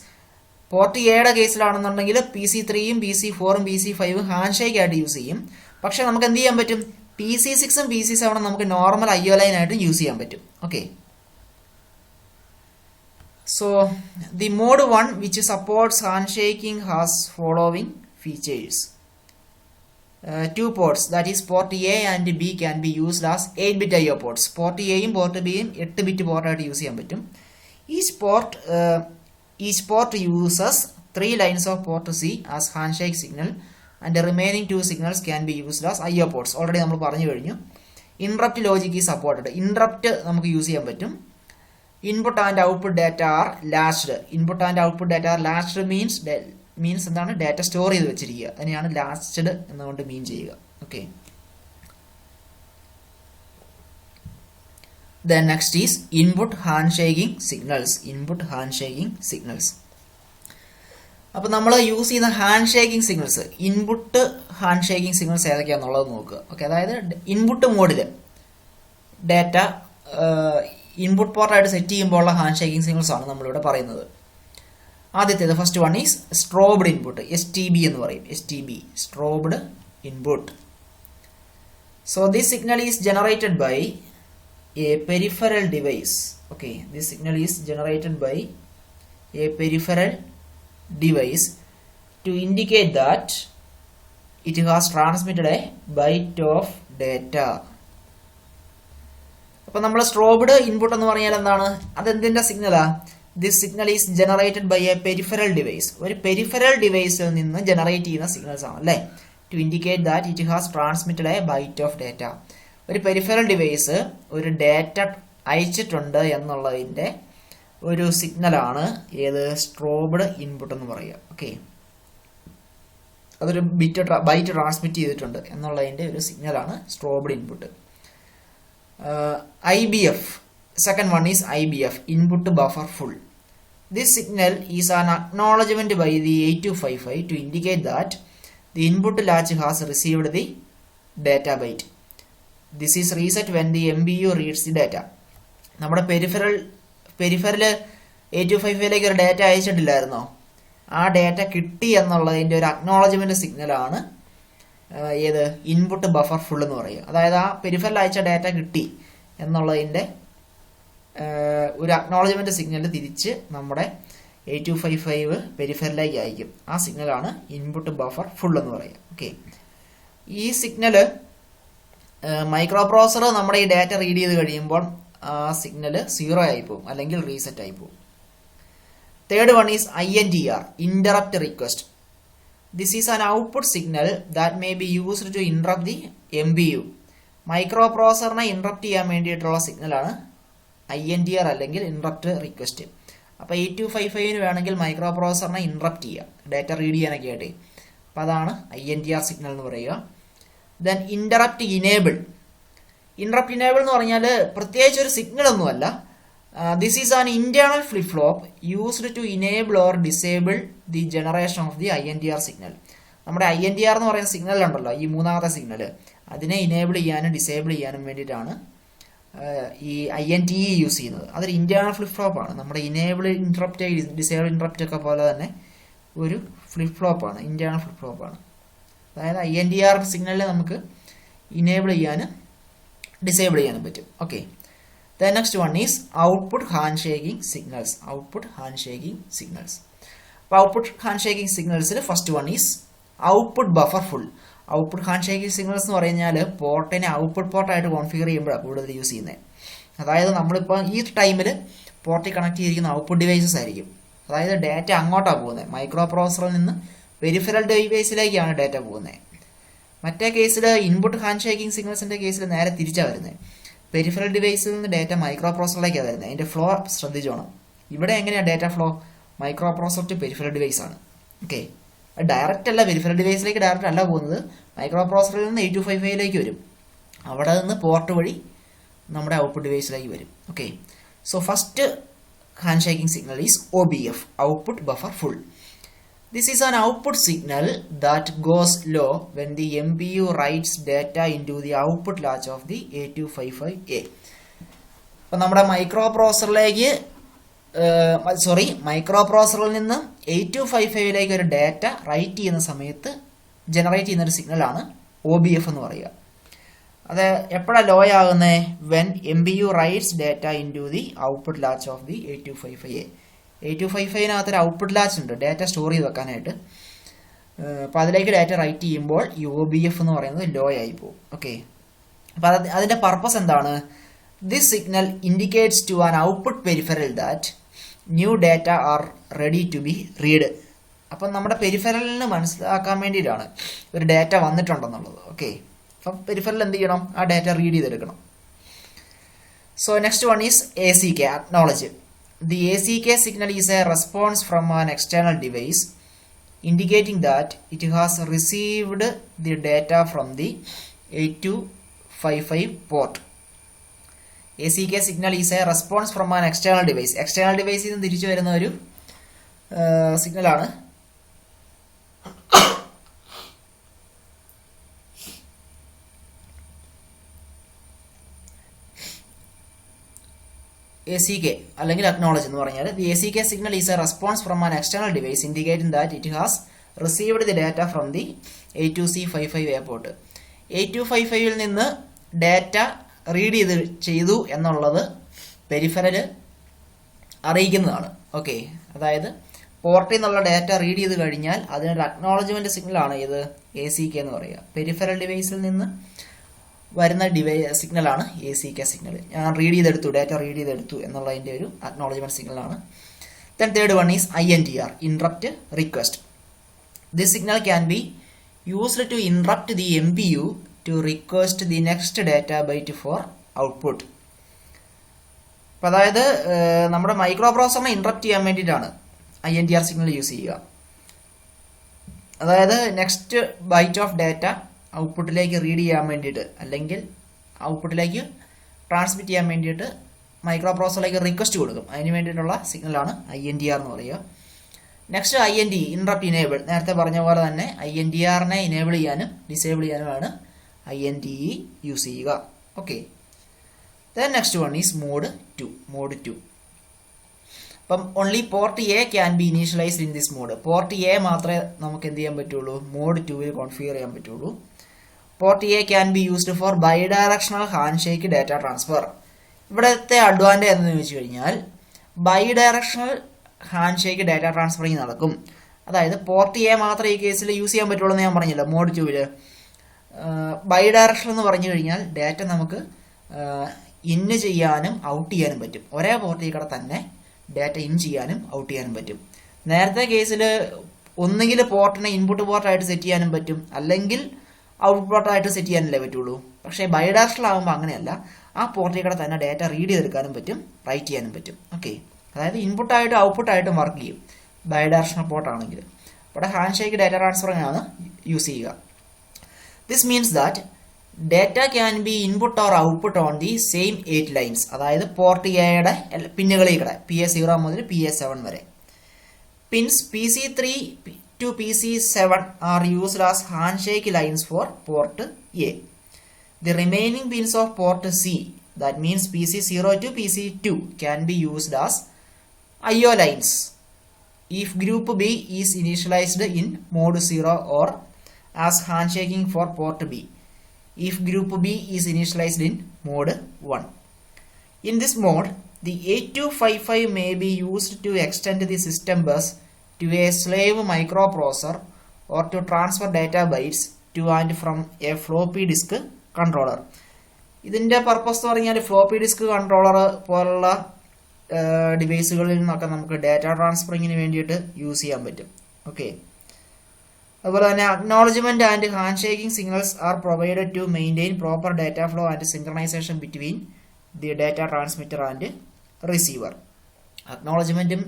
Port എയുടെ കേസിലാണെന്നുണ്ടെങ്കിൽ PC3യും PC4ഉം PC5ഉം handshake ആയിട്ട് use ചെയ്യും. പക്ഷെ നമുക്ക് എന്ത് ചെയ്യാൻ പറ്റും? PC6ഉം PC7ഉം നമുക്ക് നോർമൽ IO ലൈൻ ആയിട്ട് യൂസ് ചെയ്യാൻ പറ്റും. Okay, so the mode 1 which supports handshaking has following features. Two ports, that is port A and B, can be used as 8-bit IO ports. Port Aയും port Bയും 8-bit port ആയിട്ട് use ചെയ്യാൻ പറ്റും. Each port uses 3 lines of port C as handshake signal and the remaining 2 signals can be used as IO ports. Already നമ്മൾ പറഞ്ഞു കഴിഞ്ഞു. Interrupt logic is supported. Interrupt നമുക്ക് use ചെയ്യാൻ പറ്റും. Input and output data are latched. Input and output data are latched means എന്താണ്? Data store ചെയ്ത് വെച്ചിരിക്കുക. അതിനെയാണ് ലാസ്റ്റഡ് എന്നുകൊണ്ട് മീൻ ചെയ്യുക. Okay, then next is input handshaking signals. Input handshaking signals. അപ്പോൾ നമ്മൾ യൂസ് ചെയ്യുന്ന handshaking signals, input handshaking signals ഏതൊക്കെയാണെന്നുള്ളത് നോക്കുക. ഓക്കെ, അതായത് ഇൻപുട്ട് മോഡിൽ ഡാറ്റ ഇൻപുട്ട് പോർട്ടായിട്ട് സെറ്റ് ചെയ്യുമ്പോഴുള്ള ഹാൻഡ് ഷേക്കിംഗ് സിഗ്നൽസ് ആണ് നമ്മളിവിടെ പറയുന്നത്. ആദ്യത്തേത് first one is strobed input, STB എന്ന് പറയും. STB, strobed input. So this signal is generated by a peripheral device. Okay, this signal is generated by a peripheral device to indicate that it has transmitted a byte of data. അപ്പൊ നമ്മൾ സ്ട്രോബ്ഡ് input എന്ന് പറഞ്ഞാൽ എന്താണ്? അതെന്തിന്റെ സിഗ്നലാ? This signal is generated by a peripheral device. ഒരു peripheral ഡിവൈസിൽ നിന്ന് ജനറേറ്റ് ചെയ്യുന്ന സിഗ്നൽസ് ആണ് അല്ലേ? To indicate that it has transmitted a byte of data. ഒരു പെരിഫറൽ ഡിവൈസ് ഒരു ഡാറ്റ അയച്ചിട്ടുണ്ട് എന്നുള്ളതിന്റെ ഒരു സിഗ്നലാണ് ഏത്? സ്ട്രോബ്ഡ് ഇൻപുട്ട് എന്ന് പറയുക. ഓക്കെ, അതൊരു ബൈറ്റ് ട്രാൻസ്മിറ്റ് ചെയ്തിട്ടുണ്ട് എന്നുള്ളതിന്റെ ഒരു സിഗ്നലാണ് സ്ട്രോബ്ഡ് input. IBF. Second one is IBF, input buffer full. This signal is an acknowledgement by the 8255 to indicate that the input latch has received the data byte. This is reset when the MBU reads the data. നമ്മുടെ peripheral 8255ലേക്ക് ഒരു data അയച്ചിട്ടില്ലായിരുന്നോ? ആ data കിട്ടി എന്നുള്ളതിൻ്റെ ഒരു അക്നോളജ്മെന്റ് സിഗ്നലാണ് ഏത്? Input buffer full എന്ന് പറയുക. അതായത് ആ പെരിഫറൽ അയച്ച ഡാറ്റ കിട്ടി എന്നുള്ളതിൻ്റെ ഒരു അക്നോളജ്മെന്റ് സിഗ്നൽ തിരിച്ച് നമ്മുടെ 8255 പെരിഫറിലേക്ക് അയക്കും. ആ സിഗ്നലാണ് ഇൻപുട്ട് ബഫർ ഫുൾ എന്ന് പറയുക. ഓക്കെ, ഈ സിഗ്നല് മൈക്രോ പ്രോസസർ നമ്മുടെ ഈ ഡാറ്റ റീഡ് ചെയ്ത് കഴിയുമ്പോൾ ആ സിഗ്നൽ 0 ആയി പോകും അല്ലെങ്കിൽ റീസെറ്റ് ആയി പോകും. Third one is INTR, interrupt request. This is an output signal that may be used to interrupt the MBU. മൈക്രോ പ്രോസസറിനെ ഇന്ററപ്റ്റ് ചെയ്യാൻ വേണ്ടിയിട്ടുള്ള സിഗ്നലാണ് INTR അല്ലെങ്കിൽ ഇന്ററപ്റ്റ് റിക്വസ്റ്റ്. അപ്പോൾ 8255 വേണമെങ്കിൽ മൈക്രോ പ്രോസസറിനെ ഇന്ററപ്റ്റ് ചെയ്യുക, ഡാറ്റ റീഡ് ചെയ്യാനൊക്കെ ആയിട്ട്. അപ്പോൾ അതാണ് INTR സിഗ്നൽ എന്ന് പറയുക. Then interrupt enable. Interrupt enable എന്ന് പറഞ്ഞാൽ പ്രത്യേകിച്ച് ഒരു സിഗ്നൽ ഒന്നുമല്ല. This is an internal flip flop used to enable or disable the generation of the INTR signal. നമ്മുടെ INTR എന്ന് പറയുന്ന സിഗ്നൽ ഉണ്ടല്ലോ, ഈ മൂന്നാമത്തെ സിഗ്നൽ, അതിനെ ഇനേബിൾ ചെയ്യാനും ഡിസേബിൾ ചെയ്യാനും വേണ്ടിയിട്ടാണ് ഈ INTE യൂസ് ചെയ്യുന്നത്. അതൊരു ഇന്റേണൽ ഫ്ലിപ്പ് ഫ്ലോപ്പ് ആണ്. നമ്മുടെ ഇനേബിൾ ഇൻട്രപ്റ്റ് ഡിസേബിൾ ഇൻട്രപ്റ്റ് ഒക്കെ പോലെ തന്നെ ഒരു ഫ്ലിപ്പ് ഫ്ലോപ്പ് ആണ്, ഇന്റേണൽ ഫ്ലിപ്പ് ഫ്ലോപ്പ് ആണ്. അതായത് INTR സിഗ്നലിൽ നമുക്ക് ഇനേബിൾ ചെയ്യാനും ഡിസേബിൾ ചെയ്യാനും പറ്റും. Okay, the next one is output handshaking signals. Output handshaking signals. അപ്പോൾ ഔട്ട്പുട്ട് ഹാൻഡ് ഷേക്കിംഗ് സിഗ്നൽസിൽ first one is output buffer full. Output handshaking signals എന്ന് പറഞ്ഞാൽ പോർട്ടിനെ ഔട്ട്പുട്ട് പോർട്ടായിട്ട് കോൺഫിഗർ ചെയ്യുമ്പോഴാണ് കൂടുതൽ യൂസ് ചെയ്യുന്നത്. അതായത് നമ്മളിപ്പോൾ ഈ ടൈമിൽ പോർട്ടിൽ കണക്ട് ചെയ്തിരിക്കുന്ന ഔട്ട്പുട്ട് ഡിവൈസസ് ആയിരിക്കും. അതായത് ഡാറ്റ അങ്ങോട്ടാണ് പോകുന്നത്, മൈക്രോ പ്രോസറിൽ നിന്ന് പെരിഫറൽ ഡിവൈസിലേക്കാണ് ഡാറ്റ പോകുന്നത്. മറ്റേ കേസിൽ ഇൻപുട്ട് ഹാൻഡ് ഷേക്കിംഗ് സിഗ്നൽസിൻ്റെ കേസിൽ നേരെ തിരിച്ചാണ് വരുന്നത്. പെരിഫറൽ ഡിവൈസിൽ നിന്ന് ഡാറ്റ മൈക്രോ പ്രോസറിലേക്കാണ് വരുന്നത്. അതിൻ്റെ ഫ്ലോ ശ്രദ്ധിച്ചോണം. ഇവിടെ എങ്ങനെയാണ് data flow? Microprocessor to peripheral device ആണ്. ഓക്കെ, ഡയറക്റ്റ് അല്ല, പെരിഫറൽ ഡിവൈസിലേക്ക് ഡയറക്റ്റ് അല്ല പോകുന്നത്, മൈക്രോ പ്രോസറിൽ നിന്ന് 8255 വരും. അവിടെ നിന്ന് പോർട്ട് വഴി നമ്മുടെ ഔട്ട്പുട്ട് ഡിവൈസിലേക്ക് വരും. Okay, so first hand shaking signal is OBF, output buffer full. This is an output signal that goes low when the MPU writes data into the output latch of the 8255A. അപ്പോൾ നമ്മുടെ micro പ്രോസറിൽ നിന്ന് 8255 ഒരു data right ചെയ്യുന്ന സമയത്ത് generate ചെയ്യുന്ന ഒരു സിഗ്നലാണ് OBF എന്ന് പറയുക. അത് എപ്പോഴാണ് ലോ ആകുന്നത്? When MPU writes data into the output latch of the 8255A. 8255 output latch ഉണ്ട്, ഡാറ്റ സ്റ്റോർ ചെയ്ത് വെക്കാനായിട്ട്. അപ്പോൾ അതിലേക്ക് ഡാറ്റ റൈറ്റ് ചെയ്യുമ്പോൾ ഈ OBF എന്ന് പറയുന്നത് ലോ ആയി പോകും. ഓക്കെ, അപ്പോൾ അതിൻ്റെ പർപ്പസ് എന്താണ്? This signal indicates to an output peripheral that new data are ready to be read. അപ്പം നമ്മുടെ പെരിഫറലിന് മനസ്സിലാക്കാൻ വേണ്ടിയിട്ടാണ് ഒരു ഡാറ്റ വന്നിട്ടുണ്ടെന്നുള്ളത്. ഓക്കെ, അപ്പം പെരിഫറൽ എന്ത് ചെയ്യണം? ആ ഡാറ്റ റീഡ് ചെയ്തെടുക്കണം. So next one is ACK, acknowledge. The ACK signal is a response from an external device indicating that it has received the data from the 8255 port. ACK signal is a response from an external device. External device നിന്ന് തിരിച്ചു വരുന്ന ഒരു സിഗ്നലാണ്. ACK അല്ലെങ്കിൽ acknowledge എന്ന് പറഞ്ഞാൽ the ACK signal is a response from an external device indicating that it has received the data from the 82C55A port. 8255 നിന്ന് data read ചെയ്തു എന്നുള്ളത് പെരിഫറൽ അറിയിക്കുന്നതാണ്. ഓക്കെ, അതായത് പോർട്ടിൽ നിന്നുള്ള ഡാറ്റ റീഡ് ചെയ്ത് കഴിഞ്ഞാൽ അതിനൊരു അക്നോളജ്മെന്റ് സിഗ്നലാണ് ഇത് ACK എന്ന് പറയുക. പെരിഫറൽ ഡിവൈസിൽ നിന്ന് വരുന്ന സിഗ്നലാണ് ACK സിഗ്നൽ. ഞാൻ റീഡ് ചെയ്തെടുത്തു, ഡാറ്റ റീഡ് ചെയ്തെടുത്തു എന്നുള്ളതിൻ്റെ ഒരു അക്നോളജ്മെന്റ് സിഗ്നലാണ്. Then third one is INTR, interrupt request. This signal can be used to interrupt the MPU to request the next data byte for output. അപ്പം അതായത് നമ്മുടെ മൈക്രോ പ്രോസറിനെ ഇൻട്രപ്റ്റ് ചെയ്യാൻ വേണ്ടിയിട്ടാണ് INTR സിഗ്നൽ യൂസ് ചെയ്യുക. അതായത് നെക്സ്റ്റ് ബൈറ്റ് ഓഫ് ഡാറ്റ ഔട്ട്പുട്ടിലേക്ക് read ചെയ്യാൻ വേണ്ടിയിട്ട് അല്ലെങ്കിൽ ഔട്ട്പുട്ടിലേക്ക് ട്രാൻസ്മിറ്റ് ചെയ്യാൻ വേണ്ടിയിട്ട് മൈക്രോ പ്രോസറിലേക്ക് റിക്വസ്റ്റ് കൊടുക്കും. അതിന് വേണ്ടിയിട്ടുള്ള സിഗ്നലാണ് INTR എന്ന് പറയുക. Next INTE, interrupt enable. നേരത്തെ പറഞ്ഞ പോലെ തന്നെ INTRനെ ഇനേബിൾ ചെയ്യാനും ഡിസേബിൾ ചെയ്യാനുമാണ് INTE യൂസ് ചെയ്യുക. Okay, then next one is mode 2. അപ്പം only port A can be initialised in this mode. Port A മാത്രമേ നമുക്ക് എന്ത് ചെയ്യാൻ പറ്റുള്ളൂ? മോഡ് 2 കോൺഫിഗർ ചെയ്യാൻ പറ്റുള്ളൂ. Port A can be used for bidirectional hand shake data transfer. ഇവിടുത്തെ അഡ്വാൻറ്റേജ് എന്ന് ചോദിച്ചു കഴിഞ്ഞാൽ bidirectional hand shake data transferring നടക്കും. അതായത് പോർട്ട് A മാത്രമേ ഈ കേസിൽ യൂസ് ചെയ്യാൻ പറ്റുള്ളൂ എന്ന് ഞാൻ പറഞ്ഞില്ല. മോഡ് 2 ബൈഡയറക്ഷണൽ എന്ന് പറഞ്ഞു കഴിഞ്ഞാൽ ഡാറ്റ നമുക്ക് ഇന്ന് ചെയ്യാനും ഔട്ട് ചെയ്യാനും പറ്റും. ഒരേ പോർട്ടിൽ കൂടെ തന്നെ ഡാറ്റ ഇൻ ചെയ്യാനും ഔട്ട് ചെയ്യാനും പറ്റും. നേരത്തെ കേസിൽ ഒന്നുകിൽ പോർട്ടിനെ ഇൻപുട്ട് പോർട്ടായിട്ട് സെറ്റ് ചെയ്യാനും പറ്റും, അല്ലെങ്കിൽ ഔട്ട്പുട്ട് പോർട്ടായിട്ട് സെറ്റ് ചെയ്യാനല്ലേ പറ്റുള്ളൂ. പക്ഷേ ബൈഡയറക്ഷണൽ ആകുമ്പോൾ അങ്ങനെയല്ല, ആ പോർട്ടിൽ കൂടെ തന്നെ ഡാറ്റ റീഡ് ചെയ്തെടുക്കാനും പറ്റും, റൈറ്റ് ചെയ്യാനും പറ്റും. ഓക്കെ, അതായത് ഇൻപുട്ടായിട്ടും ഔട്ട്പുട്ടായിട്ടും വർക്ക് ചെയ്യും ബൈഡയറക്ഷണൽ പോർട്ടാണെങ്കിൽ. ഇവിടെ ഹാൻഡ് ഷേക്ക് ഡാറ്റ ട്രാൻസ്ഫറിനാണ് യൂസ് ചെയ്യുക. This means that data can be input or output on the same 8 lines. അതായത് പോർട്ട് എയുടെ പിന്നുകളിൽ കൂടെ PA0 മുതൽ PA7 വരെ. Pins PC3 to PC7 are used as handshake lines for port A. The remaining pins of port C That means PC0 to PC2 can be used as IO lines if group B is initialized in mode 0 or as handshaking for port B if group B is initialized in mode 1. In this mode, the 8255 may be used to extend the system bus to a slave microprocessor or to transfer data bytes to and from a floppy disk controller. ഇതിൻ്റെ purpose എന്ന് പറഞ്ഞാൽ floppy disk controller പോലുള്ള ഡിവൈസുകളിൽ നിന്നൊക്കെ നമുക്ക് data ട്രാൻസ്ഫറിങ്ങിന് വേണ്ടിയിട്ട് use ചെയ്യാൻ പറ്റും. Okay, അതുപോലെ തന്നെ acknowledgement and handshaking signals are provided to maintain proper data flow and synchronization between the data transmitter and receiver. അക്നോളജ്മെന്റും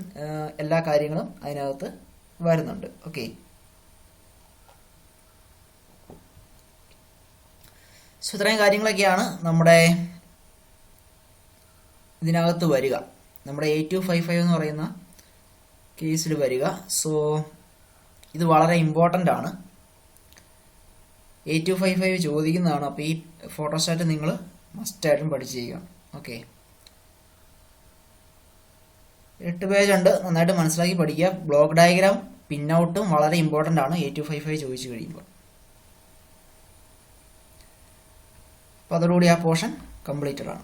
എല്ലാ കാര്യങ്ങളും അതിനകത്ത് വരുന്നുണ്ട്. ഓക്കെ, സോ ഇത്രയും കാര്യങ്ങളൊക്കെയാണ് നമ്മുടെ ഇതിനകത്ത് വരിക, നമ്മുടെ 8255 എന്ന് പറയുന്ന കേസിൽ വരിക. സോ ഇത് വളരെ ഇമ്പോർട്ടൻ്റ് ആണ്. 8255 ചോദിക്കുന്നതാണ്. അപ്പോൾ ഈ ഫോട്ടോസ്റ്റാറ്റ് നിങ്ങൾ മസ്റ്റായിട്ടും പഠിച്ച് ചെയ്യുക. ഓക്കെ, 8 പേജ് ഉണ്ട്, നന്നായിട്ട് മനസ്സിലാക്കി പഠിക്കുക. ബ്ലോക്ക് ഡയഗ്രാം പിന്നൗട്ടും വളരെ ഇമ്പോർട്ടൻ്റ് ആണ് 8255 ചോദിച്ചു കഴിയുമ്പോൾ. അപ്പോൾ അതോടുകൂടി ആ പോർഷൻ കംപ്ലീറ്റഡ് ആണ്.